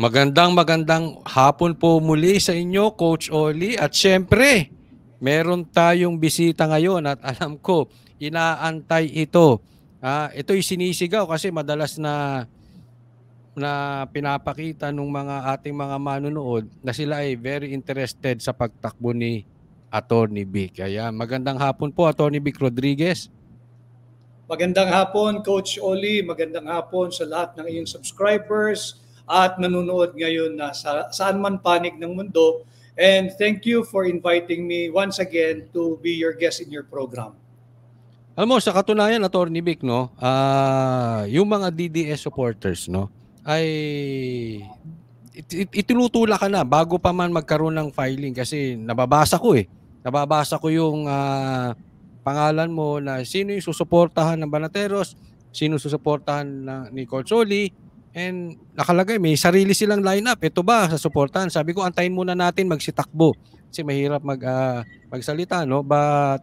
Magandang hapon po muli sa inyo, Coach Oli. At syempre, meron tayong bisita ngayon at alam ko, inaantay ito. Ito'y sinisigaw kasi madalas na pinapakita ng mga ating mga manunood na sila ay very interested sa pagtakbo ni Attorney Vic. Kaya magandang hapon po, Attorney Vic Rodriguez. Magandang hapon, Coach Oli. Magandang hapon sa lahat ng iyong subscribers at nanonood ngayon na saan man panig ng mundo. And thank you for inviting me once again to be your guest in your program. Alam mo, sa katunayan, Attorney Vic, no, yung mga DDS supporters, no, ay itinutula ka na bago pa man magkaroon ng filing kasi nababasa ko yung pangalan mo na sino yung susuportahan ng Banateros, sino susuportahan ni Coach Oli, and nakalagay may sarili silang lineup. Ito ba sa suportahan? Sabi ko antayin muna natin magsitakbo kasi mahirap magsalita, no? But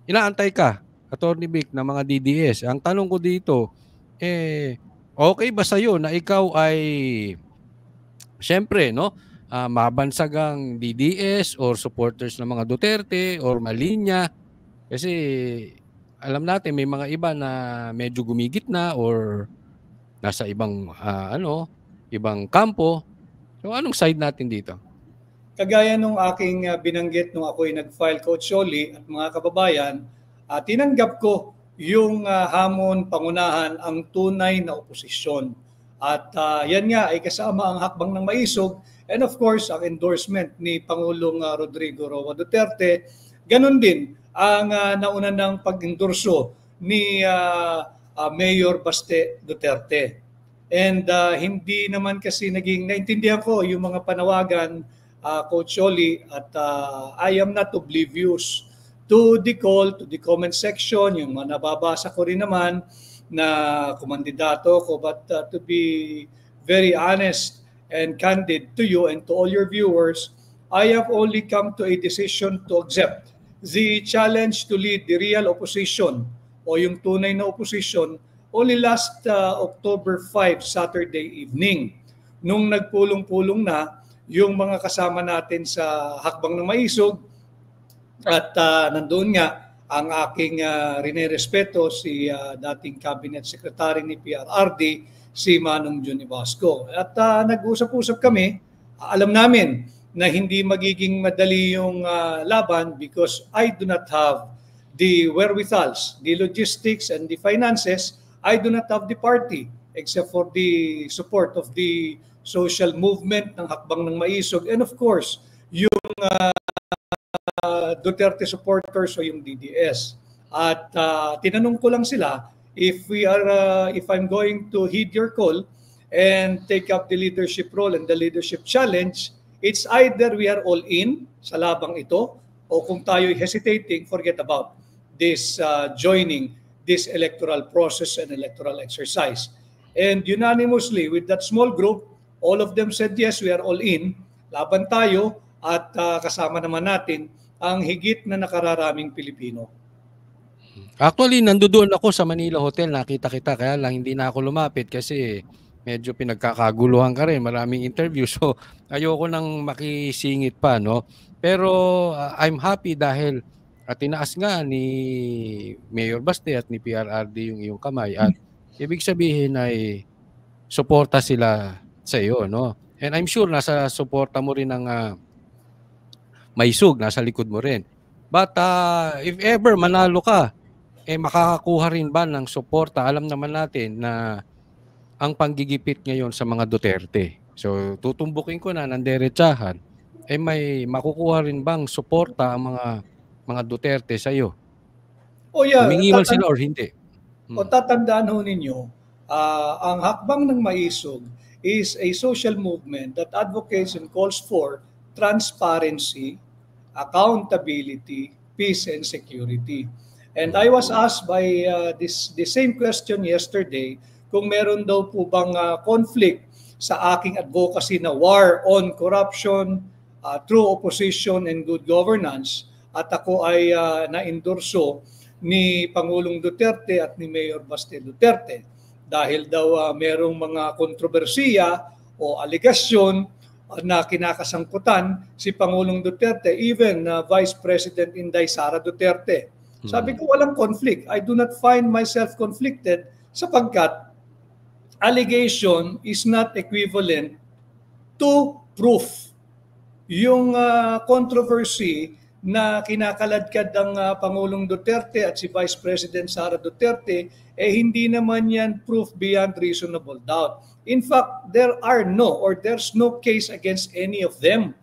inaantay ka, Attorney Vic, ng mga DDS. Ang tanong ko dito, okay ba sa'yo na ikaw ay siyempre, no, mabansagang DDS or supporters ng mga Duterte or Malinya? Kasi alam natin may mga iba na medyo gumigit na or nasa ibang ibang kampo. So anong side natin dito? Kagaya nung aking binanggit nung ako'y nag-file, Coach Oli at mga kababayan, tinanggap ko yung hamon pangunahan ang tunay na oposisyon. At yan nga ay kasama ang hakbang ng maisog and of course ang endorsement ni Pangulong Rodrigo Roa Duterte. Ganon din ang nauna ng pag-endorso ni Mayor Baste Duterte. And hindi naman kasi naintindihan ko yung mga panawagan, Coach Oli, at I am not oblivious to the call, to the comment section, yung mga nababasa ko rin naman na kumandidato ko. But to be very honest and candid to you and to all your viewers, I have only come to a decision to accept the challenge to lead the real opposition o yung tunay na opposition only last October 5, Saturday evening. Nung nagpulong-pulong na yung mga kasama natin sa Hakbang ng Maisog at nandoon nga ang aking rinerespeto si dating Cabinet Secretary ni PRRD, si Manong Johnny Vasco. At nag-usap-usap kami, alam namin na hindi magiging madali yung laban because I do not have the wherewithals, the logistics, and the finances. I do not have the party except for the support of the social movement ng Hakbang ng Maisog and of course, yung Duterte supporters o yung DDS. At tinanong ko lang sila if I'm going to heed your call and take up the leadership role and the leadership challenge. It's either we are all in sa labang ito o kung tayo'y hesitating, forget about this joining this electoral process and electoral exercise. And unanimously, with that small group, all of them said, yes, we are all in. Laban tayo at kasama naman natin ang higit na nakararaming Pilipino. Actually, nandoon ako sa Manila Hotel. Nakita kita, kaya lang hindi na ako lumapit kasi medyo pinagkakaguluhan ka rin, maraming interview. So, ayoko nang makisingit pa, no? Pero I'm happy dahil tinaas nga ni Mayor Baste at ni PRRD yung iyong kamay at ibig sabihin ay suporta sila sa iyo, no? And I'm sure nasa suporta mo rin ang Maisog, nasa likod mo rin. But if ever manalo ka, makakakuha rin ba ng suporta? Alam naman natin na ang panggigipit ngayon sa mga Duterte. So, tutumbukin ko na ng derechahan, may makukuha rin bang suporta ang mga Duterte sa iyo? O yeah, humingi man sila or hindi? O tatandaan ho ninyo, ang Hakbang ng Maisog is a social movement that advocates and calls for transparency, accountability, peace, and security. And I was asked by the same question yesterday kung meron daw po bang conflict sa aking advocacy na war on corruption, true opposition, and good governance. At ako ay na-endorso ni Pangulong Duterte at ni Mayor Baste Duterte dahil daw merong mga kontrobersiya o aligasyon na kinakasangkutan si Pangulong Duterte, even Vice President Inday Sara Duterte. Sabi ko, walang conflict. I do not find myself conflicted sapagkat allegation is not equivalent to proof. Yung controversy na kinakaladkad ng Pangulong Duterte at si Vice President Sara Duterte, hindi naman yan proof beyond reasonable doubt. In fact, there's no case against any of them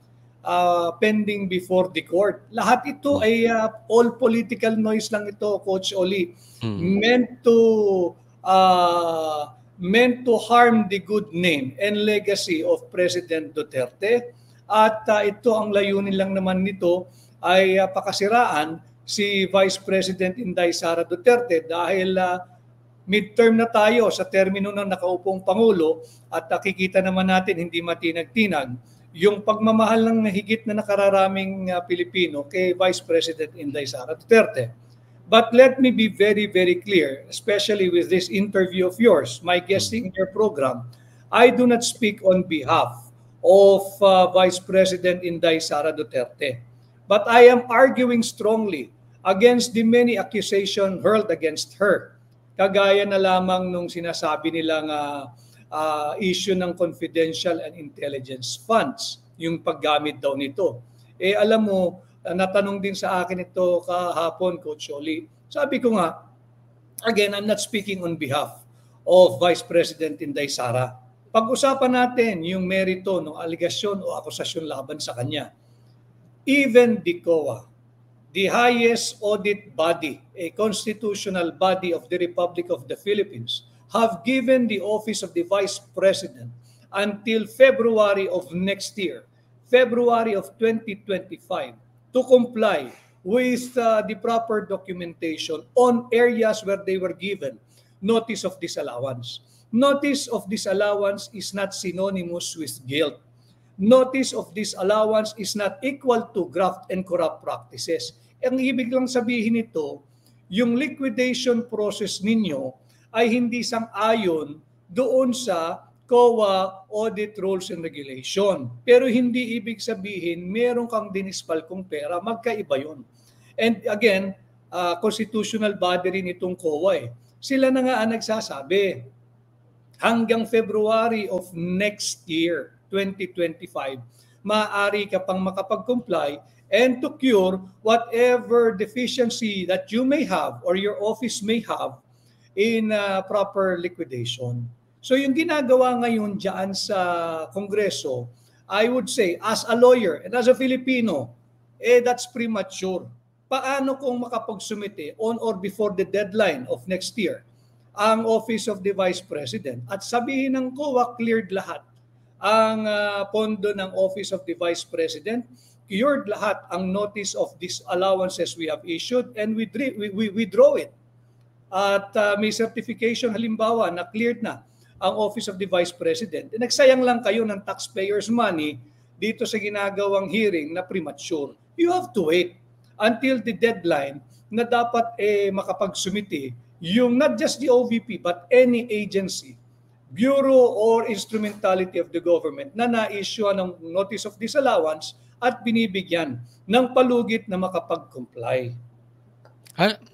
pending before the court. Lahat ito ay all political noise lang ito, Coach Oli. Meant to harm the good name and legacy of President Duterte. At ito ang layunin lang naman nito ay pakasiraan si Vice President Inday Sara Duterte dahil midterm na tayo sa termino ng nakaupong Pangulo at nakikita naman natin hindi matinag-tinag yung pagmamahal ng higit na nakararaming Pilipino kay Vice President Inday Sara Duterte. But let me be very, very clear, especially with this interview of yours, my guesting in your program, I do not speak on behalf of Vice President Inday Sara Duterte. But I am arguing strongly against the many accusations hurled against her. Kagaya na lamang nung sinasabi nilang issue ng confidential and intelligence funds, yung paggamit daw nito. Alam mo, natanong din sa akin ito kahapon, Coach Oli. Sabi ko nga, again, I'm not speaking on behalf of Vice President Inday Sara. Pag-usapan natin yung merito ng aligasyon o akusasyon laban sa kanya. Even the COA, the highest audit body, a constitutional body of the Republic of the Philippines, have given the office of the Vice President until February of next year, February of 2025, to comply with the proper documentation on areas where they were given notice of disallowance. Notice of disallowance is not synonymous with guilt. Notice of disallowance is not equal to graft and corrupt practices. Ang ibig lang sabihin nito, yung liquidation process ninyo ay hindi sang-ayon doon sa COA audit rules and regulation. Pero hindi ibig sabihin meron kang dinispalkong pera, magkaiba yun. And again, constitutional body rin itong COA. Sila na nga ang nagsasabi, hanggang February of next year, 2025, maaari ka pang makapag-comply and to cure whatever deficiency that you may have or your office may have in proper liquidation. So yung ginagawa ngayon dyan sa Kongreso, I would say, as a lawyer and as a Filipino, that's premature. Paano kung makapagsumite on or before the deadline of next year ang Office of the Vice President at sabihin ng COA cleared lahat ang pondo ng Office of the Vice President, cured lahat ang notice of disallowances we have issued, and we withdraw it. At may certification halimbawa na cleared na ang Office of the Vice President. Nagsayang lang kayo ng taxpayers' money dito sa ginagawang hearing na premature. You have to wait until the deadline na dapat makapagsumite yung not just the OVP but any agency, bureau or instrumentality of the government na na-issue ng notice of disallowance at binibigyan ng palugit na makapag-comply.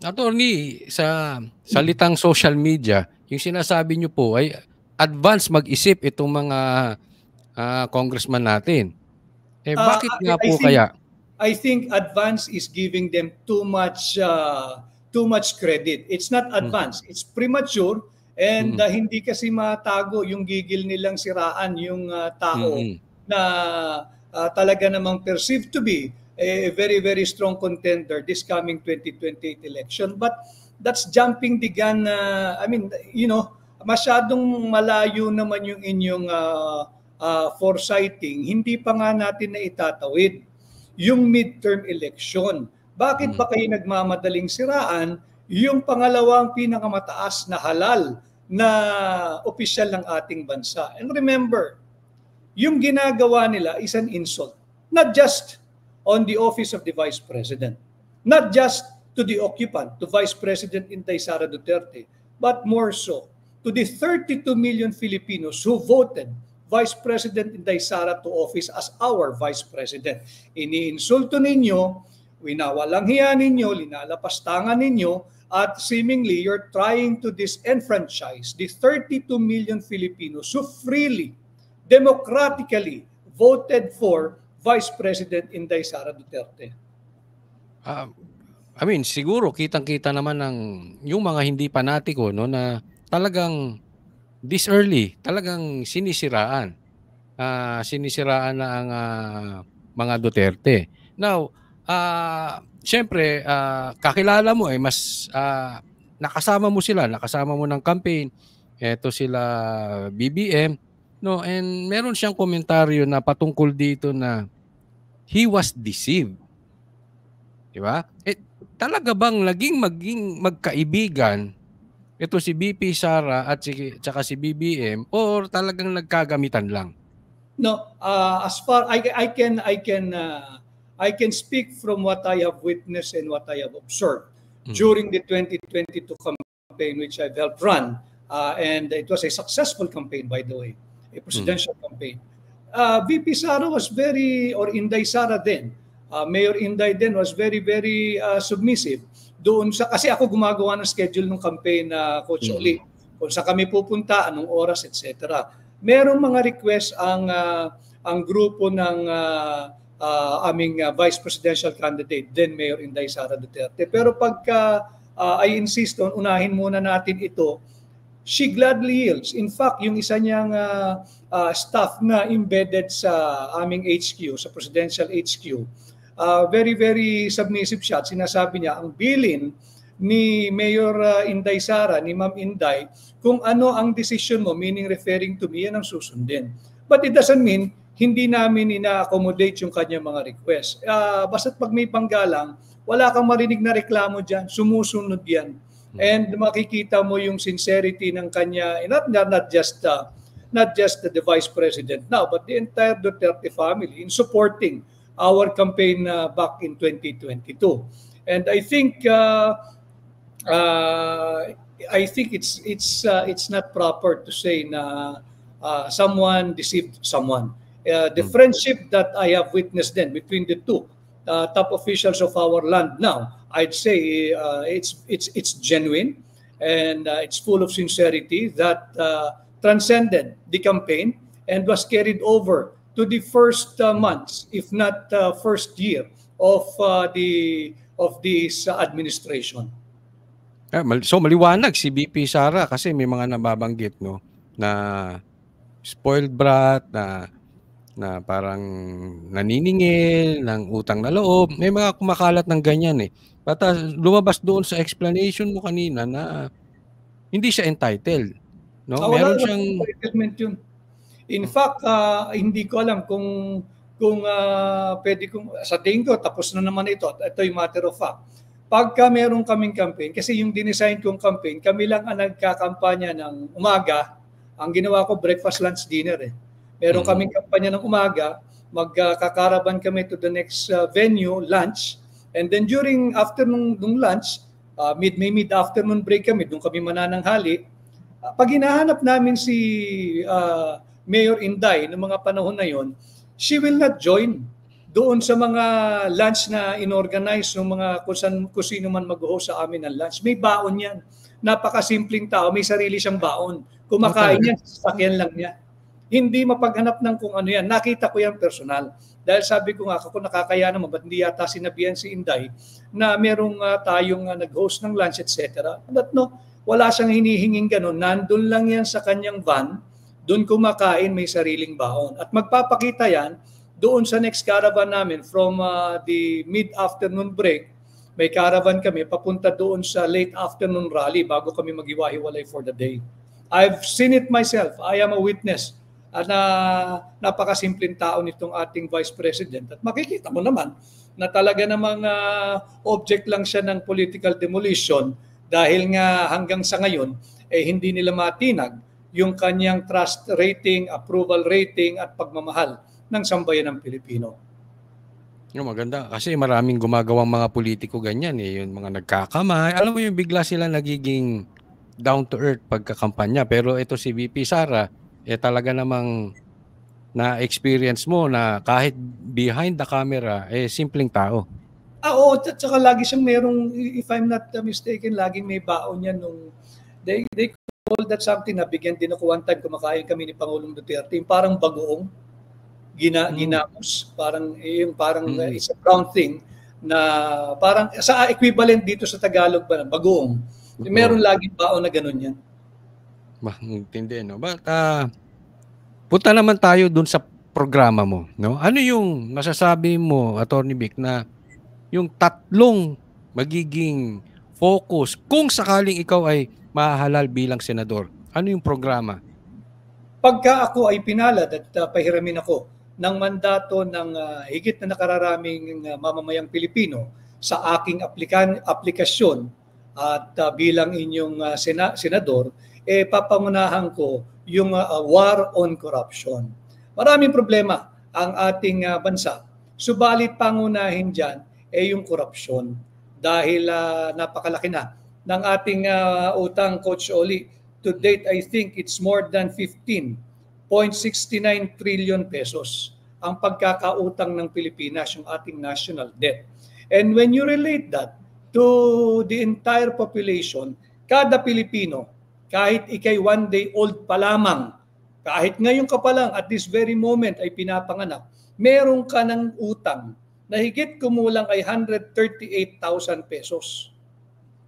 Attorney, sa salitang social media, yung sinasabi nyo po ay advance mag-isip itong mga congressman natin. Bakit nga po kaya? I think advance is giving them too much credit. It's not advance, it's premature. And hindi kasi matago yung gigil nilang siraan yung tao na talaga namang perceived to be a very, very strong contender this coming 2028 election. But that's jumping the gun. Masyadong malayo naman yung inyong foresighting. Hindi pa nga natin na itatawid yung midterm election. Bakit ba kayo nagmamadaling siraan yung pangalawang pinakamataas na halal na opisyal ng ating bansa? And remember, yung ginagawa nila is an insult. Not just on the office of the Vice President, not just to the occupant, to Vice President Inday Sara Duterte, but more so to the 32 million Filipinos who voted Vice President Inday Sara to office as our Vice President. Iniinsulto ninyo, winawalang hiya ninyo, linalapastangan ninyo, at seemingly you're trying to disenfranchise the 32 million Filipinos who freely, democratically voted for Vice President Inday Sara Duterte. I mean, siguro kitang-kita naman ng yung mga hindi panatiko, no, na talagang this early, talagang sinisiraan. Sinisiraan na ang mga Duterte. Now, syempre, kakilala mo mas nakasama mo ng campaign. Ito sila BBM, no, and meron siyang komentaryo na patungkol dito na he was deceived. Di ba? Talaga bang maging magkaibigan ito si VP Sara at saka si BBM, or talagang nagkagamitan lang? No, as far I can speak from what I have witnessed and what I have observed during the 2022 campaign which I've helped run, and it was a successful campaign, by the way, a presidential campaign. VP Sara was or Inday Sara then, Mayor Inday then was very submissive doon sa, kasi ako gumagawa ng schedule ng campaign na Coach Oli, kung saan kami pupunta, anong oras, etc. Merong mga request ang grupo ng aming vice presidential candidate, then Mayor Inday Sara Duterte. Pero pagka I insist on unahin muna natin ito, she gladly yields. In fact, yung isa niyang staff na embedded sa aming HQ, sa presidential HQ, very submissive siya. At sinasabi niya, ang bilin ni Mayor Inday Sara, ni Ma'am Inday, kung ano ang decision mo, meaning referring to me, yan ang susundin. But it doesn't mean hindi namin ina-accommodate yung kanyang mga request. Basta't pag may panggalang, wala kang marinig na reklamo dyan, sumusunod yan. And makikita mo yung sincerity ng kanya, not just the Vice President now, but the entire Duterte family in supporting our campaign back in 2022. And I think it's not proper to say na someone deceived someone. The friendship that I have witnessed then between the two top officials of our land now, I'd say it's genuine, and it's full of sincerity that transcended the campaign and was carried over to the first months, if not first year of this administration. So maliwanag si BP Sara kasi may mga nababanggit, no, na spoiled brat, na parang naniningil ng utang na loob. May mga kumakalat ng ganyan eh. Basta lumabas doon sa explanation mo kanina na hindi siya entitled, no? Meron siyang entitlement yun. In fact, hindi ko alam kung pwede kong, sa tingin ko, tapos na naman ito. Ito yung matter of fact. Pagka meron kaming campaign, kasi yung dinesign kong campaign, kami lang ang nagkakampanya ng umaga. Ang ginawa ko, breakfast, lunch, dinner eh. Meron kaming kampanya ng umaga, magkakaraban kami to the next venue, lunch. And then during afternoon ng lunch, mid-afternoon break kami, doon kami manananghali. Pag hinahanap namin si Mayor Inday noong mga panahon na yon, she will not join doon sa mga lunch na inorganize ng mga kung sino man mag-host sa amin ng lunch. May baon yan. Napakasimpleng tao, may sarili siyang baon. Kumakain yan, sasakyan lang niya. Hindi mapaghanap ng kung ano yan. Nakita ko yan personal. Dahil sabi ko nga, ako nakakaya naman, ba't hindi yata sinabihan si Inday na merong tayong nag-host ng lunch, etc. But no, wala siyang hinihinging ganun. Nandun lang yan sa kanyang van, doon kumakain, may sariling baon. At magpapakita yan doon sa next caravan namin from the mid-afternoon break. May caravan kami papunta doon sa late afternoon rally bago kami maghiwa-hiwalay for the day. I've seen it myself. I am a witness. Na napakasimpleng tao nitong ating Vice President. At makikita mo naman na talaga namang object lang siya ng political demolition dahil nga hanggang sa ngayon hindi nila matinag yung kanyang trust rating, approval rating at pagmamahal ng sambayan ng Pilipino. Yung maganda kasi maraming gumagawang mga politiko ganyan eh, yung mga nagkakamay. Alam mo yung bigla sila nagiging down to earth pagkakampanya. Pero ito si VP Sara, talaga namang na experience mo na kahit behind the camera, simpleng tao. Oo, at saka lagi siyang merong, if I'm not mistaken, laging may baon yan nung, they call that something na bigyan din ako one time, kumakain kami ni Pangulong Duterte, yung parang bagoong, ginamos, parang, it's a brown thing, na parang, sa equivalent dito sa Tagalog ba, bagoong. Meron laging baon na ganun yan. Intindi, no? But, punta naman tayo dun sa programa mo, no? Ano yung masasabi mo, Attorney Vic, na yung tatlong magiging focus kung sakaling ikaw ay mahahalal bilang senador? Ano yung programa? Pagka ako ay pinalad at pahiramin ako ng mandato ng higit na nakararaming mamamayang Pilipino sa aking aplikasyon at bilang inyong senador, papangunahan ko yung war on corruption. Maraming problema ang ating bansa. Subalit pangunahin dyan yung korupsyon. Dahil napakalaki na ng ating utang, Coach Oli. To date, I think it's more than 15.69 trillion pesos ang pagkakautang ng Pilipinas, yung ating national debt. And when you relate that to the entire population, kada Pilipino, kahit ikay one day old pa lamang, kahit ngayon ka pa lang at this very moment ay pinapanganak, meron ka ng utang na higit kumulang ay 138,000 pesos.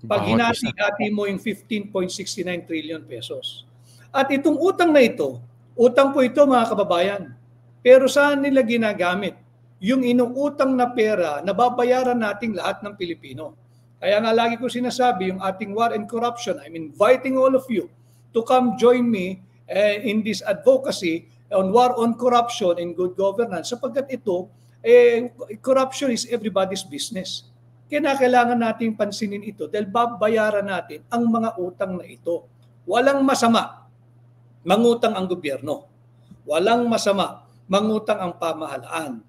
Pag hinati-hati mo yung 15.69 trillion pesos. At itong utang na ito, utang po ito mga kababayan, pero saan nila ginagamit? Yung inuutang na pera na babayaran nating lahat ng Pilipino. Kaya nga lagi ko sinasabi, yung ating war and corruption, I'm inviting all of you to come join me in this advocacy on war on corruption and good governance, sapagkat ito, corruption is everybody's business. Kailangan natin pansinin ito dahil babayaran natin ang mga utang na ito. Walang masama mangutang ang gobyerno. Walang masama mangutang ang pamahalaan.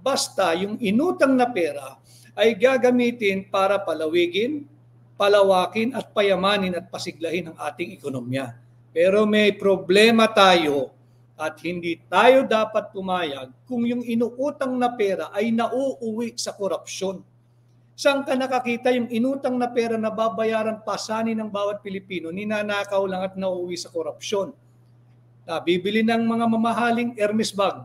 Basta yung inutang na pera ay gagamitin para palawigin, palawakin at payamanin at pasiglahin ang ating ekonomiya. Pero may problema tayo at hindi tayo dapat pumayag kung yung inuutang na pera ay nauuwi sa korupsyon. Saan ka nakakita yung inutang na pera na babayaran pasanin ng bawat Pilipino, ninanakaw lang at nauuwi sa korupsyon? Bibili ng mga mamahaling Hermes bag,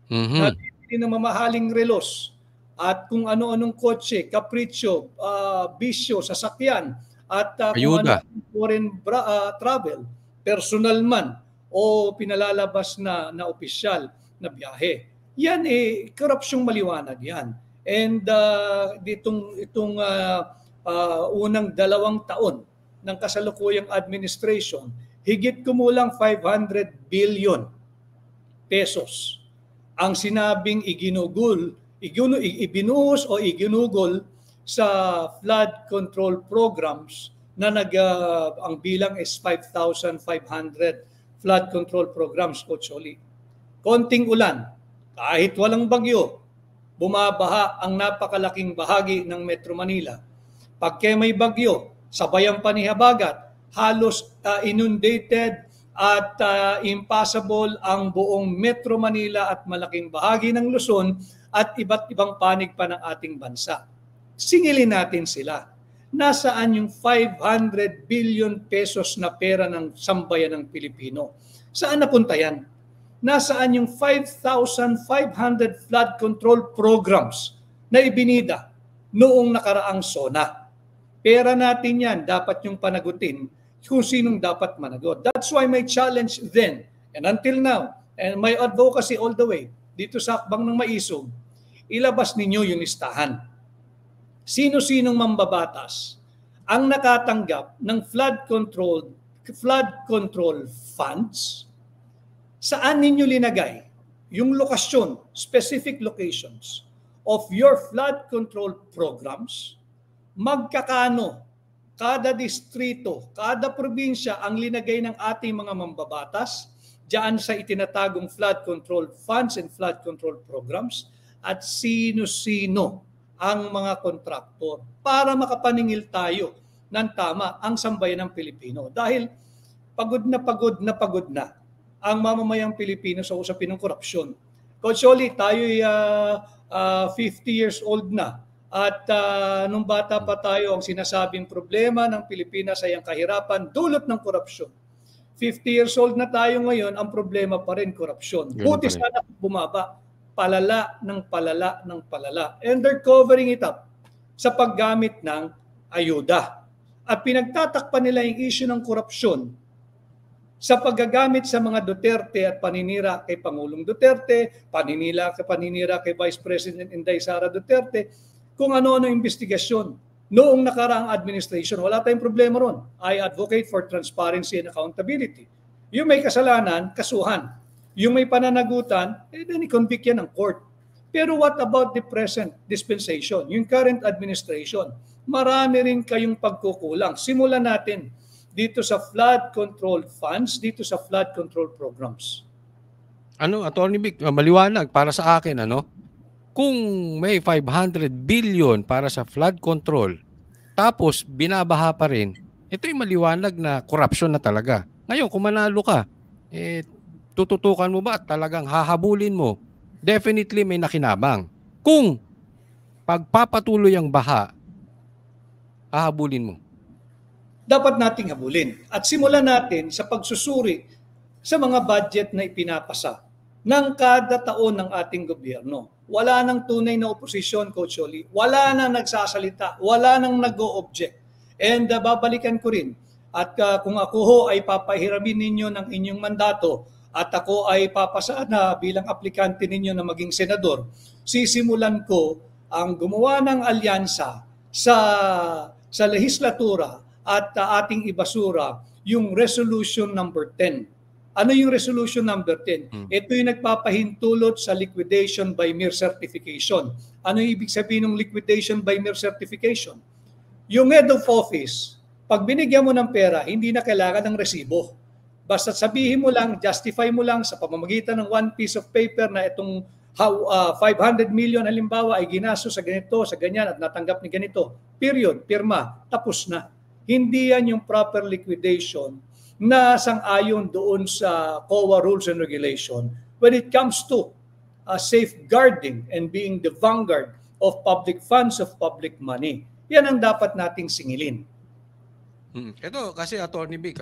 bibili ng mamahaling relos, at kung ano-anong kotse, kapritsyo, bisyo, sasakyan, at kung ano foreign travel, personal man, o pinalalabas na opisyal na biyahe. Yan korupsyong maliwanag yan. And itong unang 2 taon ng kasalukuyang administration, higit kumulang 500 billion pesos ang sinabing ibinuhos o iginugol sa flood control programs na ang bilang is 5,500 flood control programs, Coach Oli. Konting ulan, kahit walang bagyo, bumabaha ang napakalaking bahagi ng Metro Manila. Pagka may bagyo, sabayang panihabagat, halos inundated at impassable ang buong Metro Manila at malaking bahagi ng Luzon at iba't ibang panig pa ng ating bansa. Singilin natin sila. Nasaan yung 500 billion pesos na pera ng sambayan ng Pilipino? Saan napunta yan? Nasaan yung 5,500 flood control programs na ibinida noong nakaraang SONA? Pera natin yan, dapat yung panagutin kung sinong dapat managot. That's why my challenge then, and until now, and my advocacy all the way, dito sa Akbang ng Maisog, ilabas ninyo yung listahan. Sino-sinong mambabatas ang nakatanggap ng flood control funds? Saan ninyo linagay yung lokasyon, specific locations of your flood control programs? Magkakano kada distrito, kada probinsya ang linagay ng ating mga mambabatas diyan sa itinatagong flood control funds and flood control programs, at sino-sino ang mga kontraktor para makapaningil tayo ng tama ang sambayan ng Pilipino. Dahil pagod na ang mamamayang Pilipino sa usapin ng korupsyon. Coach Oli, tayo'y 50 years old na. At nung bata pa tayo, ang sinasabing problema ng Pilipinas ay ang kahirapan dulot ng korupsyon. 50 years old na tayo ngayon, ang problema pa rin korupsyon. Buti sana bumaba, palala ng palala ng palala. And they're covering it up sa paggamit ng ayuda. At pinagtatakpan nila yung issue ng korupsyon sa paggagamit sa mga Duterte at paninira kay Pangulong Duterte, paninira kay Vice President Inday Sara Duterte, kung ano-ano investigasyon. Noong nakaraang administration, wala tayong problema ron. I advocate for transparency and accountability. Yung may kasalanan, kasuhan. Yung may pananagutan, then i-convict yan ng court. Pero what about the present dispensation, yung current administration? Marami rin kayong pagkukulang. Simulan natin dito sa flood control funds, dito sa flood control programs. Attorney Vic, maliwanag para sa akin, kung may 500 billion para sa flood control, tapos binabaha pa rin, ito'y maliwanag na corruption na talaga. Ngayon, kung manalo ka, tututukan mo ba at talagang hahabulin mo? Definitely may nakinabang. Kung pagpapatuloy ang baha, hahabulin mo. Dapat nating habulin. At simulan natin sa pagsusuri sa mga budget na ipinapasa ng kada taon ng ating gobyerno. Wala nang tunay na oposisyon, Coach Oli. Wala nang nagsasalita. Wala nang nag-o-object. And babalikan ko rin. At kung ako ho ay papahiramin ninyo ng inyong mandato at ako ay papasa na bilang aplikante ninyo na maging senador, sisimulan ko ang gumawa ng alyansa sa lehislatura at ating ibasura yung resolution number 10. Ano yung resolution number 10? Ito yung nagpapahintulot sa liquidation by mere certification. Ano yung ibig sabihin ng liquidation by mere certification? Yung head of office, pag binigyan mo ng pera, hindi na kailangan ng resibo. Basta sabihin mo lang, justify mo lang sa pamamagitan ng one piece of paper na itong 500 million halimbawa ay ginasto sa ganito, sa ganyan at natanggap ni ganito. Period. Pirma. Tapos na. Hindi yan yung proper liquidation na sang-ayon doon sa COA rules and regulation when it comes to safeguarding and being the vanguard of public funds, of public money. Yan ang dapat nating singilin. Ito kasi Attorney Vic,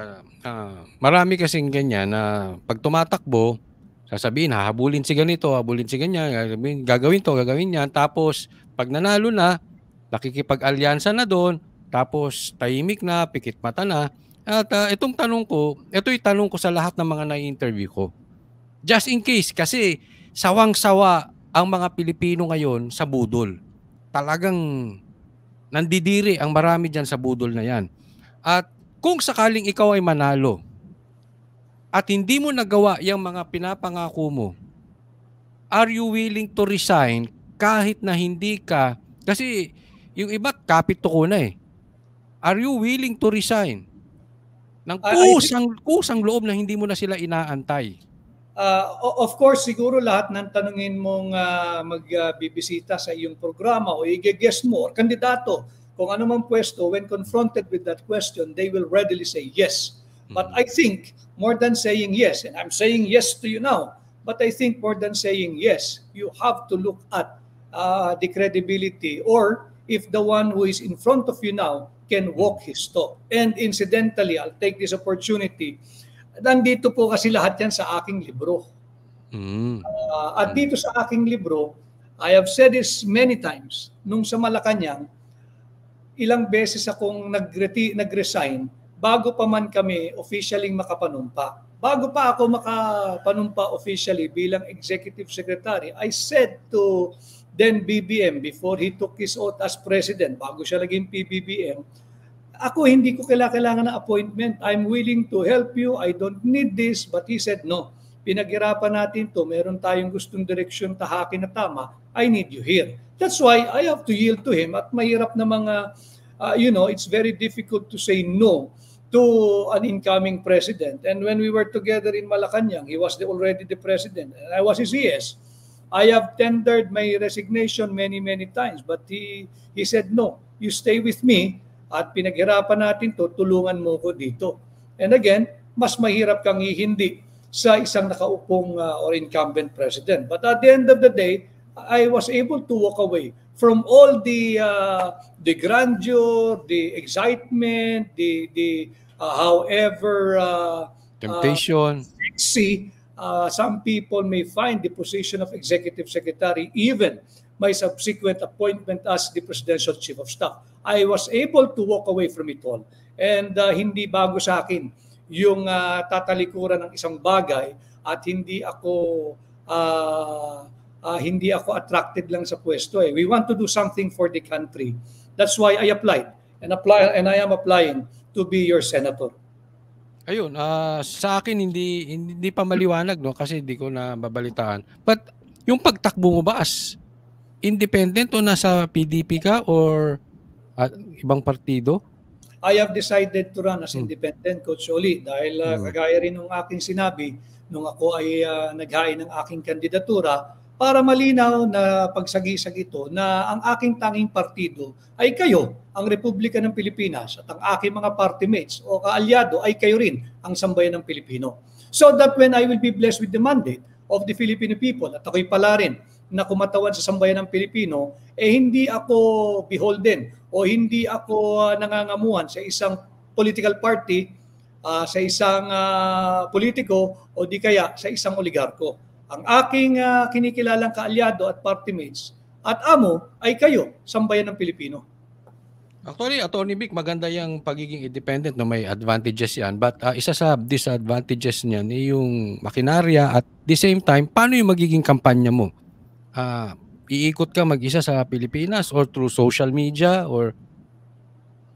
marami kasing ganyan na pag tumatakbo, sasabihin hahabulin si ganito, habulin si ganyan, gagawin to, gagawin yan. Tapos pag nanalo na, nakikipag-alyansa na doon, tapos tahimik na, pikit mata na. At itong tanong ko, ito'y tanong ko sa lahat ng mga na-interview ko. Just in case, kasi sawang-sawa ang mga Pilipino ngayon sa budol. Talagang nandidiri ang marami dyan sa budol na yan. At kung sakaling ikaw ay manalo at hindi mo nagawa yung mga pinapangako mo, are you willing to resign kahit na hindi ka, kasi yung iba kapit to ko na eh. Are you willing to resign? Ng kusang loob na hindi mo na sila inaantay. Of course, siguro lahat ng tanungin mong magbibisita sa iyong programa o i-guess mo or kandidato, kung ano mang pwesto, when confronted with that question, they will readily say yes. But I think more than saying yes, and I'm saying yes to you now, but I think more than saying yes, you have to look at the credibility or if the one who is in front of you now can walk his talk. And incidentally, I'll take this opportunity. Nandito po kasi lahat yan sa aking libro. At dito sa aking libro, I have said this many times. Nung sa Malacanang, ilang beses akong nag-resign bago pa man kami officially makapanumpa. Bago pa ako makapanumpa officially bilang executive secretary, I said to then BBM before he took his oath as president, bago siya naging PBBM, ako hindi ko kailangan ng appointment. I'm willing to help you. I don't need this. But he said, no, pinaghirapan natin to. Meron tayong gustong direksyon tahakin na tama. I need you here. That's why I have to yield to him. At mahirap na mga, it's very difficult to say no to an incoming president. And when we were together in Malacanang, he was already the president. And I was his ES. I have tendered my resignation many, many times. But he said, no, you stay with me at pinaghirapan natin to, tulungan mo ko dito. And again, mas mahirap kang hindi sa isang nakaupong or incumbent president. But at the end of the day, I was able to walk away from all the grandeur, the excitement, the however Temptation. sexy some people may find the position of executive secretary, even my subsequent appointment as the presidential chief of staff. I was able to walk away from it all. And hindi bago sa akin yung tatalikuran ng isang bagay at hindi ako attracted lang sa pwesto. We want to do something for the country. That's why I applied and I am applying to be your senator. Ayun, sa akin hindi pa maliwanag, no, kasi hindi ko na babalitaan. But yung pagtakbo mo ba as independent o nasa PDP ka or ibang partido? I have decided to run as independent, Coach Oli, dahil kagaya rin ng aking sinabi nung ako ay naghain ng aking kandidatura para malinaw na pagsagi-sag ito na ang aking tanging partido ay kayo, ang Republika ng Pilipinas, at ang aking mga party mates o kaalyado ay kayo rin, ang sambayan ng Pilipino. So that when I will be blessed with the mandate of the Filipino people at ako'y pala rin na kumatawan sa sambayan ng Pilipino, hindi ako beholden o hindi ako nangangamuhan sa isang political party, sa isang politiko o di kaya sa isang oligarko. Ang aking kinikilalang kaalyado at party mates at amo ay kayo, sambayan ng Pilipino. Actually, Attorney Vic, maganda yung pagiging independent, no, may advantages yan. But isa sa disadvantages niyan ay yung makinarya at the same time, paano yung magiging kampanya mo? Iikot ka mag-isa sa Pilipinas or through social media or...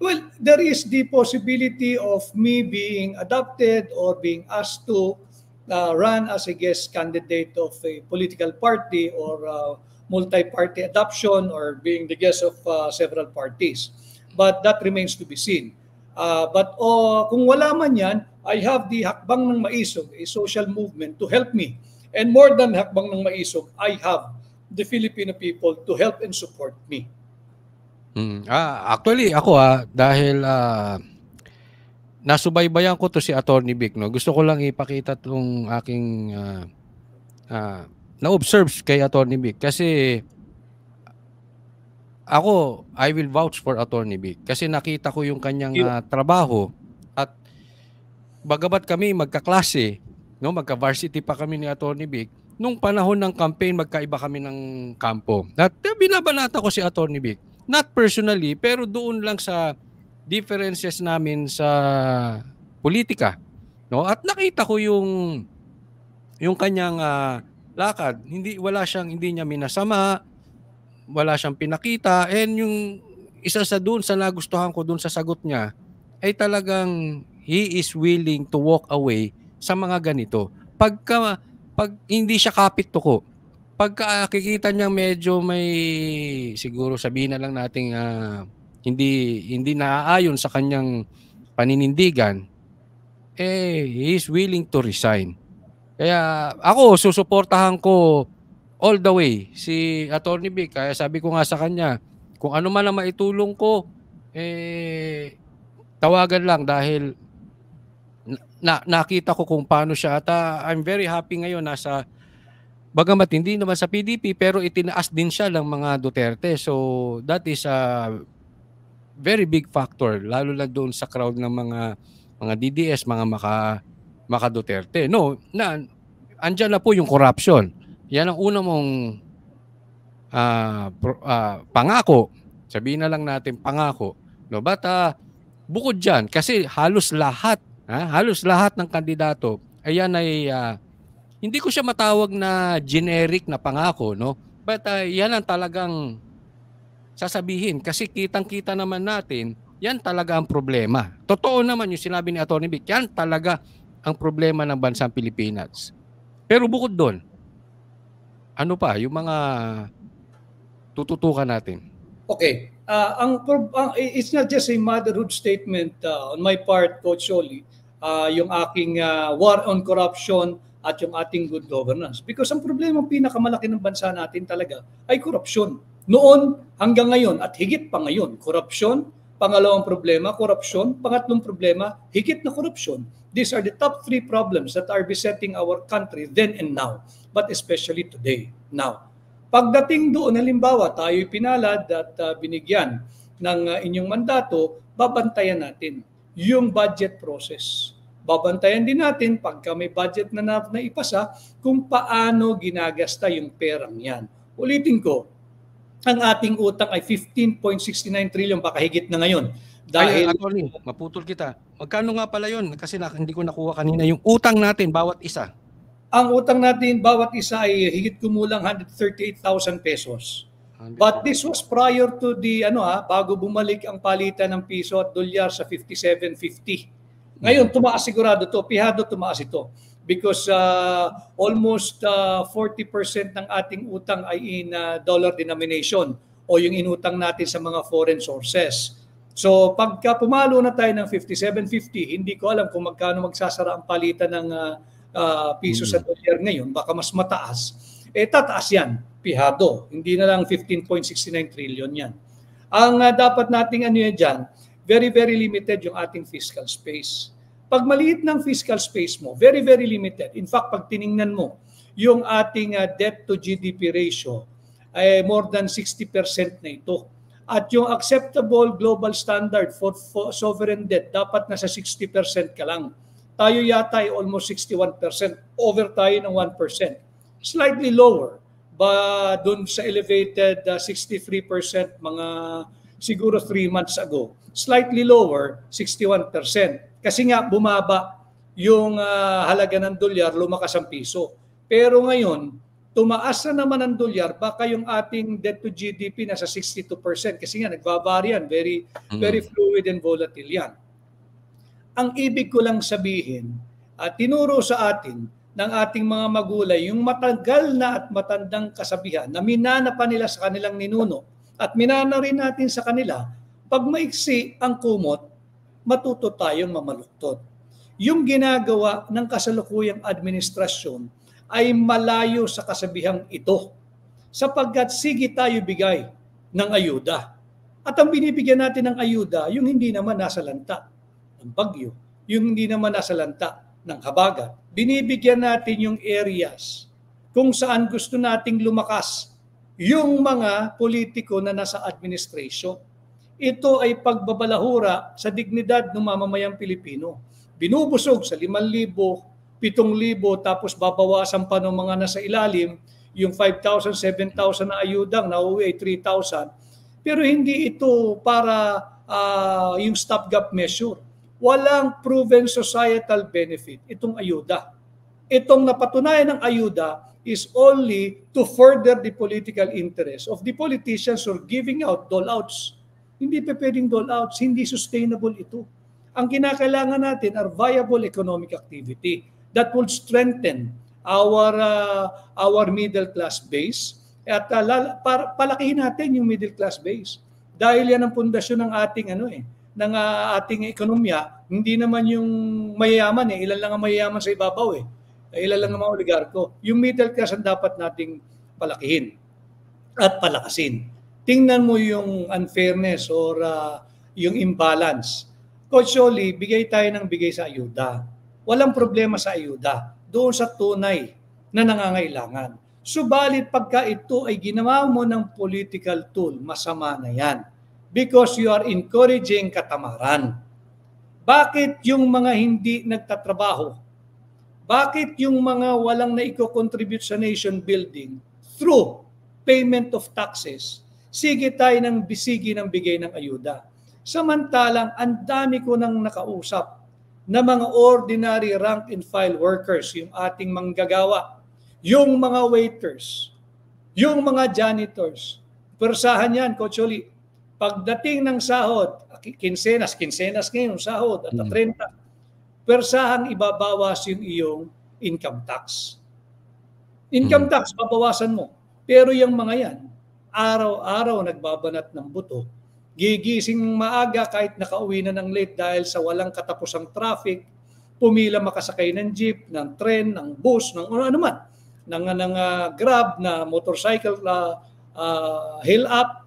Well, there is the possibility of me being adopted or being asked to run as a guest candidate of a political party or multi-party adoption or being the guest of several parties. But that remains to be seen. But kung wala man yan, I have the Hakbang ng Maisog, a social movement to help me. And more than Hakbang ng Maisog, I have the Filipino people to help and support me. Actually, ako dahil nasubaybayan ko to si Attorney Vic, no, gusto ko lang ipakita tong aking na-observe kay Attorney Vic kasi ako, I will vouch for Attorney Vic kasi nakita ko yung kanyang trabaho at bagamat kami magkaklase, no, magka-varsity pa kami ni Attorney Vic, nung panahon ng campaign magkaiba kami ng kampo. At binabanata ko si Attorney Vic, not personally pero doon lang sa differences namin sa politika, no? At nakita ko yung kanyang lakad, hindi niya minasama, wala siyang pinakita, and yung isa sa doon sa nagustuhan ko doon sa sagot niya ay talagang he is willing to walk away sa mga ganito. Pag hindi siya kapit-tuko, pagka kikita niya medyo may, siguro sabihin na lang nating hindi naaayon sa kanyang paninindigan, he is willing to resign. Kaya ako, susuportahan ko all the way si Attorney Vic. Kaya sabi ko nga sa kanya, kung ano man ang maitulong ko, tawagan lang dahil nakita ko kung paano siya. At I'm very happy ngayon bagamat hindi naman sa PDP, pero itinaas din siya ng mga Duterte. So that is a very big factor, lalo na doon sa crowd ng mga DDS, mga maka Duterte. No, andyan na po yung corruption. Yan ang una mong pangako. Sabihin na lang natin pangako. No, but bukod diyan, kasi halos lahat ng kandidato ayan ay hindi ko siya matawag na generic na pangako, no? But yan ang talagang sasabihin kasi kitang-kita naman natin, yan talaga ang problema. Totoo naman yung sinabi ni Atty. Vic, yan talaga ang problema ng bansang Pilipinas. Pero bukod doon, ano pa yung mga tututukan natin? Okay. It's not just a motherhood statement on my part, Coach Oli, yung aking war on corruption at yung ating good governance. Because ang problema pinakamalaki ng bansa natin talaga ay korupsyon. Noon hanggang ngayon at higit pa ngayon, korupsyon, Pangalawang problema, korupsyon. Pangatlong problema, higit na korupsyon. These are the top 3 problems that are besetting our country then and now, but especially today. Now, pagdating doon, halimbawa, tayo'y pinalad at binigyan ng inyong mandato, babantayan natin yung budget process. Babantayan din natin pagka may budget na naipasa kung paano ginagasta yung perang yan. Ulitin ko, ang ating utang ay 15.69 trillion, baka higit na ngayon. Dahil, attorney, maputol kita. Magkano nga pala yun? Kasi hindi ko nakuha kanina yung utang natin, bawat isa. Ang utang natin, bawat isa ay higit kumulang 138,000 pesos. But this was prior to the, bago bumalik ang palitan ng piso at dolyar sa 57.50. Ngayon, tumaas sigurado to, pihado tumaas ito. Because almost 40% ng ating utang ay in dollar denomination o yung inutang natin sa mga foreign sources. So pagka pumalo na tayo ng 57.50, hindi ko alam kung magkano magsasara ang palitan ng piso sa dolyar ngayon, baka mas mataas. Tataas yan, pihado. Hindi na lang 15.69 trillion yan. Ang dapat nating dyan, very, very limited yung ating fiscal space. Pag maliit ng fiscal space mo, very, very limited. In fact, pag tiningnan mo, yung ating debt to GDP ratio ay more than 60% na ito. At yung acceptable global standard for sovereign debt, dapat nasa 60% ka lang. Tayo yata ay almost 61%. Over tayo ng 1%. Slightly lower ba dun sa elevated 63% mga siguro 3 months ago. Slightly lower, 61%. Kasi nga bumaba yung halaga ng dolyar, lumakas ang piso. Pero ngayon, tumaas na naman ang dolyar, baka yung ating debt to GDP nasa 62% kasi nga nagbabari yan, very fluid and volatile yan. Ang ibig ko lang sabihin, tinuro sa atin ng ating mga magulay yung matagal na at matandang kasabihan na minana pa nila sa kanilang ninuno at minana rin natin sa kanila, pag maiksi ang kumot, matuto tayong mamaluktot. Yung ginagawa ng kasalukuyang administrasyon ay malayo sa kasabihang ito sapagkat sige tayo bigay ng ayuda. At ang binibigyan natin ng ayuda, yung hindi naman nasa lanta ng bagyo, yung hindi naman nasa lanta ng habagat. Binibigyan natin yung areas kung saan gusto nating lumakas yung mga politiko na nasa administration. Ito ay pagbabalahura sa dignidad ng mamamayang Pilipino. Binubusog sa 5,000, 7,000, tapos babawasan pa ng mga nasa ilalim, yung 5,000, 7,000 na ayudang, nauwi ay 3,000. Pero hindi ito para yung stopgap measure. Walang proven societal benefit itong ayuda. Itong napatunayan ng ayuda is only to further the political interest of the politicians who are giving out dole-outs. Hindi pa pwedeng dole-outs, hindi sustainable ito. Ang kinakailangan natin are viable economic activity that will strengthen our middle class base at palakihin natin yung middle class base. Dahil yan ang pundasyon ng ating ng ating ekonomiya, hindi naman yung mayayaman ilan lang ang mayayaman sa ibabaw ilan lang ang mga oligarko. Yung middle class ang dapat nating palakihin at palakasin. Tingnan mo yung unfairness or yung imbalance. Coach Yoli, bigay tayo ng bigay sa ayuda. Walang problema sa ayuda. Doon sa tunay na nangangailangan. Subalit pagka ito ay ginawa mo ng political tool, masama na yan. Because you are encouraging katamaran. Bakit yung mga hindi nagtatrabaho? Bakit yung mga walang naiko-contribute sa nation building through payment of taxes, sige tayo ng bisigi ng bigay ng ayuda. Samantalang, ang dami ko nang nakausap na mga ordinary rank and file workers, yung ating manggagawa, yung mga waiters, yung mga janitors. Persahan yan, Coach Oli. Pagdating ng sahod, kinsenas ngayon, sahod at 30, persahang ibabawas yung iyong income tax. Income tax, babawasan mo. Pero yung mga yan, araw-araw nagbabanat ng buto, gigising maaga kahit nakauwi na ng late dahil sa walang katapusang traffic, pumila makasakay ng jeep, ng tren, ng bus, ng ano man, ng grab, na motorcycle, hill up,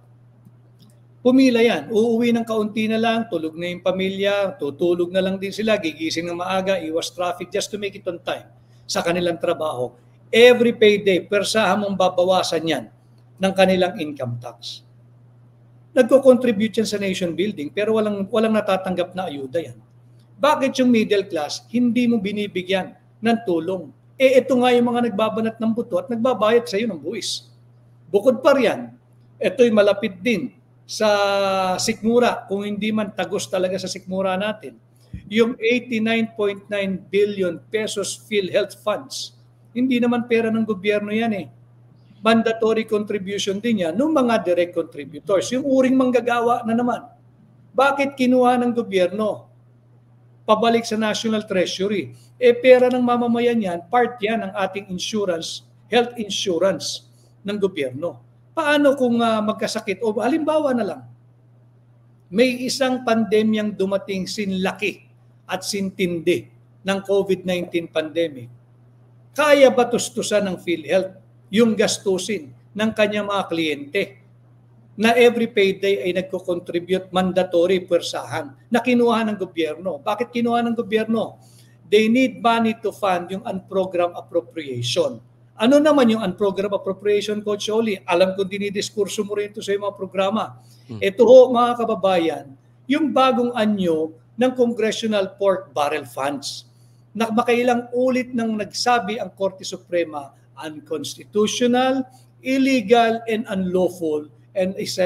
Pumila yan. Uuwi ng kaunti na lang, tulog na yung pamilya, tutulog na lang din sila, gigising ng maaga, iwas traffic just to make it on time sa kanilang trabaho. Every payday, persahan mong babawasan yan ng kanilang income tax. Nagko-contribute yan sa nation building pero walang natatanggap na ayuda yan. Bakit yung middle class hindi mo binibigyan ng tulong? Ito nga yung mga nagbabanat ng buto at nagbabayad sa iyo ng buwis. Bukod pa riyan, ito'y malapit din sa sikmura, kung hindi man tagos talaga sa sikmura natin. Yung 89.9 billion pesos PhilHealth funds, hindi naman pera ng gobyerno yan eh. Mandatory contribution din yan ng mga direct contributors. Yung uring manggagawa na naman. Bakit kinuha ng gobyerno? Pabalik sa National Treasury. Pera ng mamamayan yan, part yan ng ating insurance, health insurance ng gobyerno. Paano kung magkasakit? O halimbawa na lang, may isang pandemyang dumating sinlaki at sintindi ng COVID-19 pandemic. Kaya ba tustusan ng PhilHealth yung gastusin ng kanyang mga kliyente na every payday ay nagko-contribute mandatory puwersahan na kinuha ng gobyerno? Bakit kinuha ng gobyerno? They need money to fund yung unprogrammed appropriation. Ano naman yung unprogrammed appropriation, Coach Oli? Alam ko dinidiskurso mo rin ito sa mga programa. Ito ho, mga kababayan, yung bagong anyo ng Congressional Pork Barrel Funds. Na makailang ulit nang nagsabi ang Korte Suprema, unconstitutional, illegal, and unlawful, and is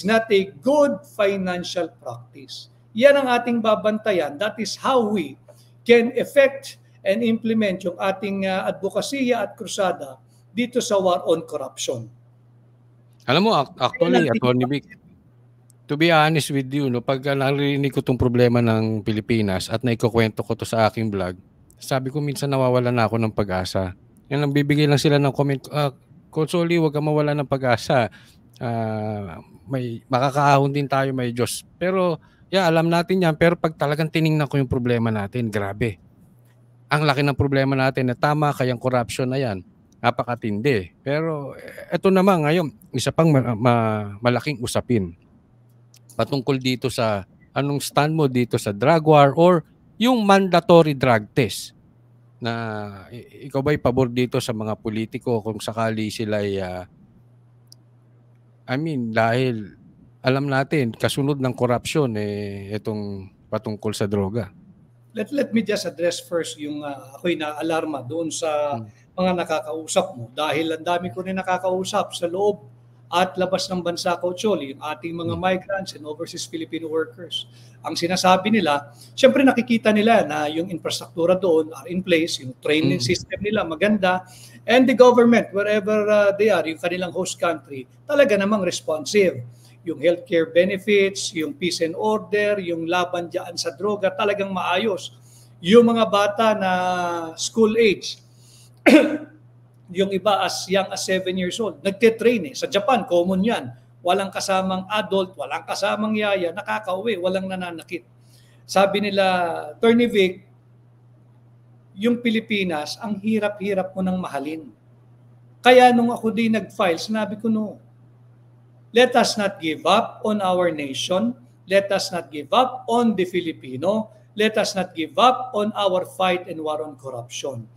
not a good financial practice. Yan ang ating babantayan. That is how we can effect and implement yung ating advokasya at krusada dito sa war on corruption. Alam mo, actually, Atty. Vic, to be honest with you, no, pag narinig ko itong problema ng Pilipinas at naikukwento ko to sa aking vlog, sabi ko minsan nawawalan na ako ng pag-asa. Yan ang bibigay lang sila ng comment, Coach Oli, huwag ka mawala ng pag-asa. May makakaahon din tayo, may Diyos. Pero, alam natin yan. Pero pag talagang tiningnan ko yung problema natin, grabe. Ang laki ng problema natin na tama kayang corruption na yan. Napakatindi. Pero, eto naman ngayon, isa pang malaking usapin. Patungkol dito sa, anong stand mo dito sa drug war or yung mandatory drug test na ikaw ba'y pabor dito sa mga politiko kung sakali sila ay dahil alam natin kasunod ng corruption itong patungkol sa droga. Let me just address first yung ako'y na-alarma doon sa mga nakakausap mo dahil ang dami ko rin nakakausap sa loob at labas ng bansa, Coach Oli, yung ating mga migrants and overseas Filipino workers. Ang sinasabi nila, syempre nakikita nila na yung infrastruktura doon are in place, yung training system nila maganda, and the government, wherever they are, yung kanilang host country, talaga namang responsive. Yung healthcare benefits, yung peace and order, yung laban dyan sa droga, talagang maayos. Yung mga bata na school age, yung iba as young as 7 years old, nagte-train Sa Japan, common yan. Walang kasamang adult, walang kasamang yaya, nakakauwi, walang nananakit. Sabi nila, Atty. Vic, yung Pilipinas, ang hirap-hirap mo nang mahalin. Kaya nung ako din nag-file, sinabi ko no. Let us not give up on our nation. Let us not give up on the Filipino. Let us not give up on our fight and war on corruption.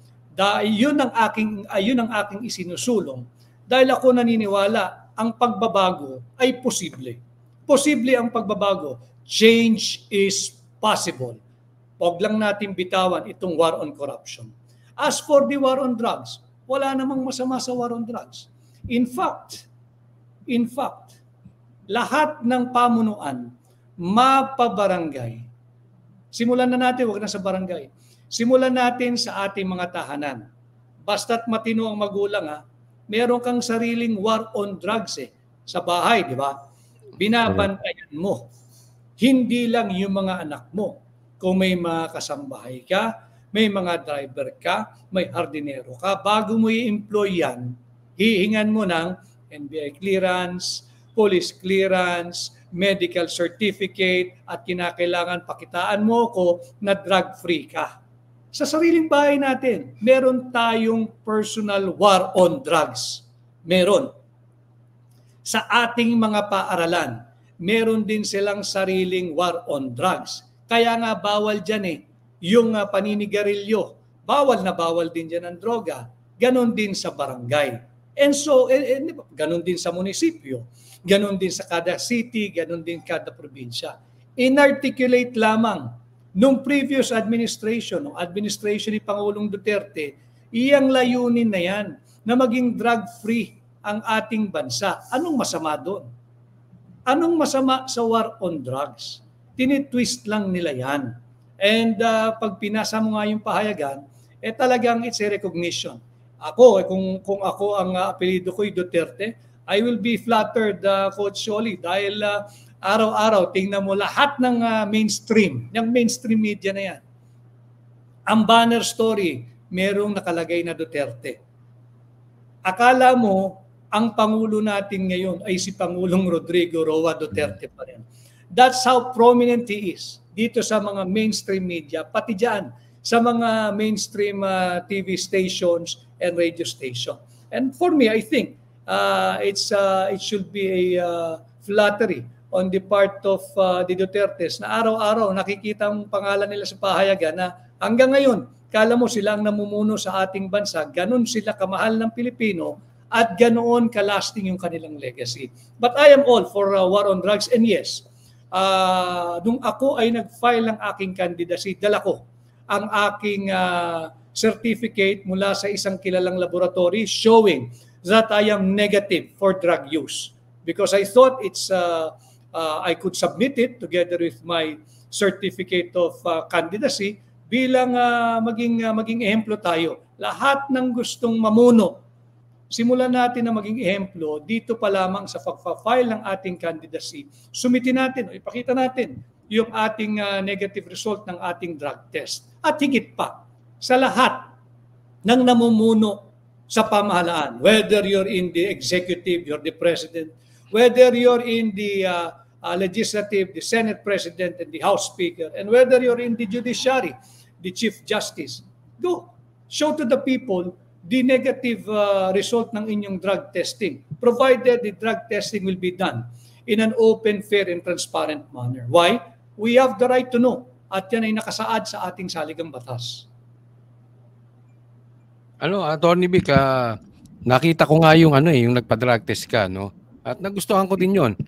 Yun ang aking isinusulong dahil ako naniniwala ang pagbabago ay posible. Posible ang pagbabago. Change is possible. Huwag lang natin bitawan itong war on corruption. As for the war on drugs, wala namang masama sa war on drugs. In fact, lahat ng pamunuan, mapabarangay. Simulan na natin, huwag na sa barangay. Simulan natin sa ating mga tahanan. Basta't matino ang magulang, meron kang sariling war on drugs sa bahay, di ba? Binabantayan mo. Hindi lang yung mga anak mo. Kung may mga kasambahay ka, may mga driver ka, may hardinero ka, bago mo i-employ yan, hihingan mo ng NBI clearance, police clearance, medical certificate, at kinakailangan pakitaan mo ko na drug-free ka. Sa sariling bahay natin, meron tayong personal war on drugs. Meron. Sa ating mga paaralan, meron din silang sariling war on drugs. Kaya nga bawal dyan yung paninigarilyo. Bawal na bawal din dyan ang droga. Ganon din sa barangay. And so, ganon din sa munisipyo. Ganon din sa kada city, ganon din kada probinsya. Inarticulate lamang nung previous administration, nung administration ni Pangulong Duterte, iyang layunin na yan, na maging drug-free ang ating bansa. Anong masama doon? Anong masama sa war on drugs? Tinitwist lang nila yan. And pag pinasa mo nga yung pahayagan, talagang it's a recognition. Ako, kung ako ang apelido ko'y Duterte, I will be flattered, Coach Sholi, dahil araw-araw, tingnan mo lahat ng mainstream, yung mainstream media na yan. Ang banner story, merong nakalagay na Duterte. Akala mo, ang Pangulo natin ngayon ay si Pangulong Rodrigo Roa Duterte pa rin. That's how prominent he is dito sa mga mainstream media, pati dyan sa mga mainstream TV stations and radio station. And for me, I think it should be a flattery on the part of the Dutertes na araw-araw nakikita ang pangalan nila sa pahayagan na hanggang ngayon, kala mo sila ang namumuno sa ating bansa, ganun sila kamahal ng Pilipino at ganoon ka-lasting yung kanilang legacy. But I am all for war on drugs. And yes, nung ako ay nag-file ng aking candidacy, dala ko ang aking certificate mula sa isang kilalang laboratory showing that I am negative for drug use. Because I thought I could submit it together with my certificate of candidacy bilang maging ehemplo tayo. Lahat ng gustong mamuno, simulan natin na maging ehemplo dito pa lamang sa pag-file ng ating candidacy. Sumitin natin, ipakita natin yung ating negative result ng ating drug test. At higit pa, sa lahat ng namumuno sa pamahalaan, whether you're in the executive, you're the president, whether you're in the legislative, the Senate President and the House Speaker, and whether you're in the judiciary, the Chief Justice, go. Show to the people the negative result ng inyong drug testing, provided the drug testing will be done in an open, fair, and transparent manner. Why? We have the right to know. At yan ay nakasaad sa ating saligang batas. Attorney Vic, nakita ko nga yung yung nagpa-drug test ka, no? At nagustuhan ko din 'yon.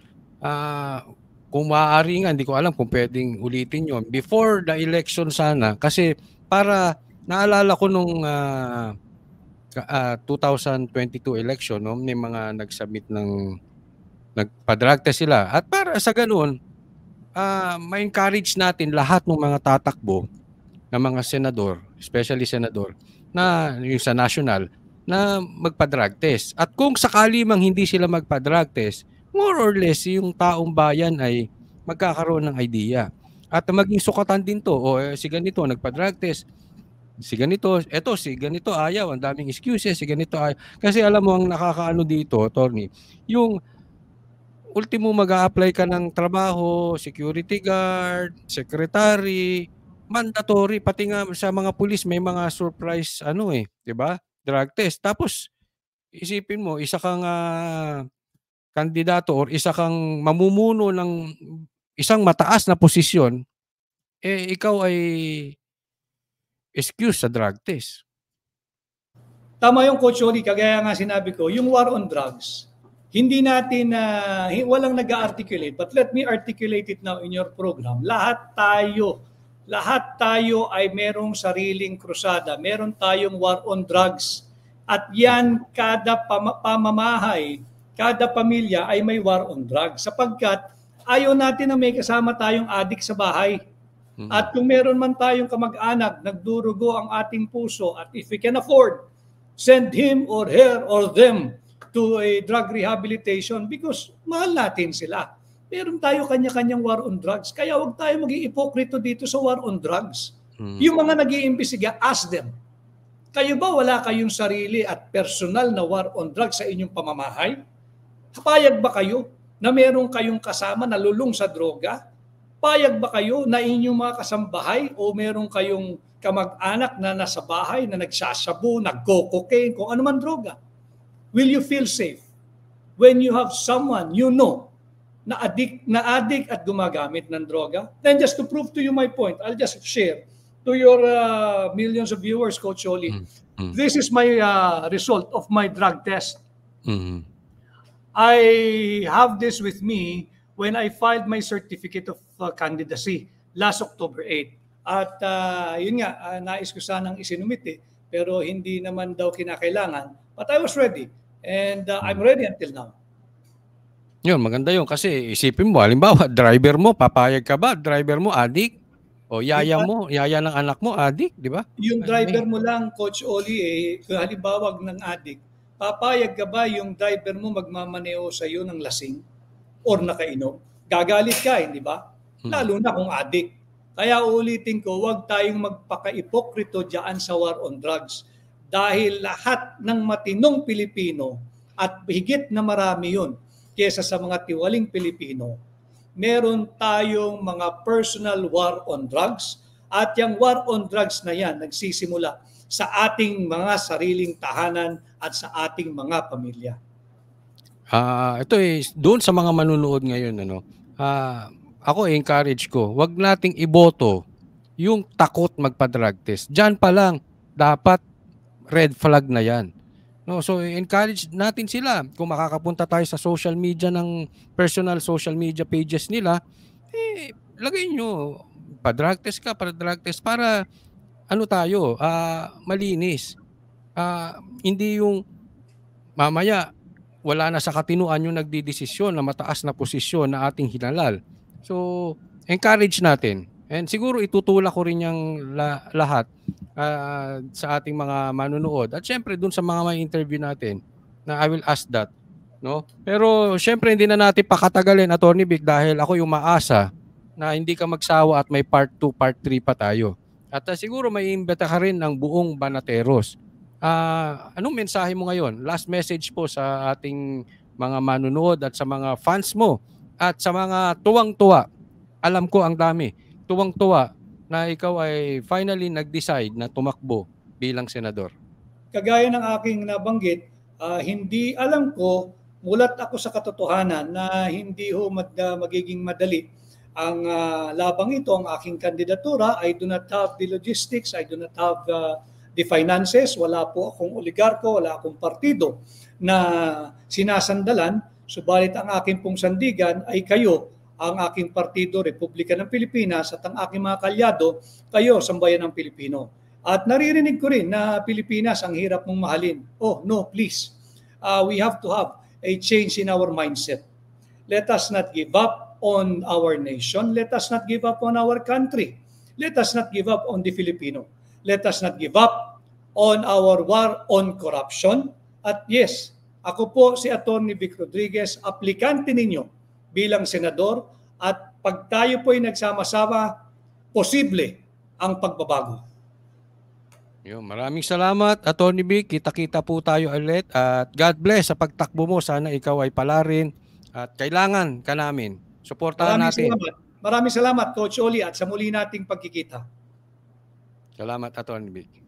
Kung maaari nga, hindi ko alam kung pwedeng ulitin 'yon before the election sana, kasi para naalala ko nung 2022 election, no, may mga nag-submit ng nagpa-drug test sila. At para sa ganoon, ma-encourage natin lahat ng mga tatakbo ng mga senador, especially senador, na yung sa national, na magpa-drug test. At kung sakali mang hindi sila magpa-drug test, more or less yung taong bayan ay magkakaroon ng idea. At maging sukatan din to, si ganito nagpa-drug test, si ganito ayaw, ang daming excuses, si ganito ayaw. Kasi alam mo ang nakakaano dito, attorney, yung ultimo mag-a-apply ka ng trabaho, security guard, secretary, mandatory, pati nga sa mga pulis may mga surprise 'di ba? Drug test. Tapos isipin mo, isa kang kandidato or isa kang mamumuno ng isang mataas na posisyon, ikaw ay excuse sa drug test. Tama yung Coach Oli, kagaya nga sinabi ko, yung war on drugs, hindi natin, walang nag-articulate, but let me articulate it now in your program. Lahat tayo ay merong sariling krusada, meron tayong war on drugs. At yan, kada pamamahay, kada pamilya ay may war on drugs. Sapagkat ayaw natin na may kasama tayong adik sa bahay. At kung meron man tayong kamag-anak, nagdurugo ang ating puso, at if we can afford, send him or her or them to a drug rehabilitation because mahal natin sila. Meron tayo kanya-kanyang war on drugs. Kaya huwag tayo maging ipokrito dito sa war on drugs. Yung mga nag-iimbestiga, ask them, kayo ba wala kayong sarili at personal na war on drugs sa inyong pamamahay? Payag ba kayo na meron kayong kasama na lulong sa droga? Payag ba kayo na inyong mga kasambahay o meron kayong kamag-anak na nasa bahay na nagsasabu, nagko-cocaine, kung ano man droga? Will you feel safe? when you have someone you know na addict at gumagamit ng droga, then just to prove to you my point, I'll just share to your millions of viewers, Coach Oli. This is my result of my drug test. I have this with me when I filed my certificate of candidacy last October 8. At yun nga, nais ko sanang isinumite, pero hindi naman daw kinakailangan. But I was ready. And I'm ready until now. Yun, maganda yun. Kasi isipin mo, halimbawa, driver mo, papayag ka ba? Driver mo, addict? O yaya mo, yaya ng anak mo, addict, di ba? Yung driver mo lang, Coach Oli, halimbawa ng addict, papayag ka ba yung driver mo magmamaneo sa iyo ng lasing or nakainom? Gagalit ka, hindi ba? Lalo na kung addict. Kaya ulitin ko, huwag tayong magpaka-ipokrito diyan sa war on drugs. Dahil lahat ng matinong Pilipino, at higit na marami yun, kesa sa mga tiwaling Pilipino, meron tayong mga personal war on drugs, at yung war on drugs na yan nagsisimula sa ating mga sariling tahanan at sa ating mga pamilya. Ito doon sa mga manunood ngayon, ako encourage ko, wag nating iboto yung takot magpa-drug test. Diyan pa lang dapat red flag na 'yan. No, so encourage natin sila kung makakapunta tayo sa social media ng personal social media pages nila, lagay nyo pa-drug test ka, para-drug test para tayo, malinis. Hindi yung mamaya wala na sa katinuan yung nagdidesisyon na mataas na posisyon na ating hinalal. So, encourage natin. And siguro itutulak ko rin yung lahat sa ating mga manunood. At syempre, dun sa mga may interview natin, na I will ask that. No? Pero syempre, hindi na natin pakatagalin, Attorney Vic, dahil ako yung maasa na hindi ka magsawa at may part 2, part 3 pa tayo. At siguro may imbita ka rin ng buong Banateros. Anong mensahe mo ngayon? Last message po sa ating mga manunood at sa mga fans mo at sa mga tuwang-tuwa. Alam ko ang dami. Tuwang-tuwa na ikaw ay finally nag-decide na tumakbo bilang senador. Kagaya ng aking nabanggit, hindi alam ko, mulat ako sa katotohanan na hindi ho magiging madali ang labang ito, ang aking kandidatura. I do not have the logistics, I do not have the finances, wala po akong oligarko, wala akong partido na sinasandalan, subalit ang aking pong sandigan ay kayo, ang aking partido, Republika ng Pilipinas, at ang aking mga kalyado, kayo, sambayan ng Pilipino. At naririnig ko rin na Pilipinas ang hirap mong mahalin. Oh, no, please. We have to have a change in our mindset. Let us not give up on our nation. Let us not give up on our country. Let us not give up on the Filipino. Let us not give up on our war on corruption. At yes, ako po si Atty. Vic Rodriguez, aplikante ninyo bilang senador, at pag tayo po ay nagsama-sama, posible ang pagbabago. Maraming salamat, Atty. Vic. Kita-kita po tayo ulit at God bless sa pagtakbo mo. Sana ikaw ay palarin at kailangan ka namin. Suportahan natin. Maraming salamat, Coach Oli, at sa muli nating pagkikita. Salamat, Atty. Vic.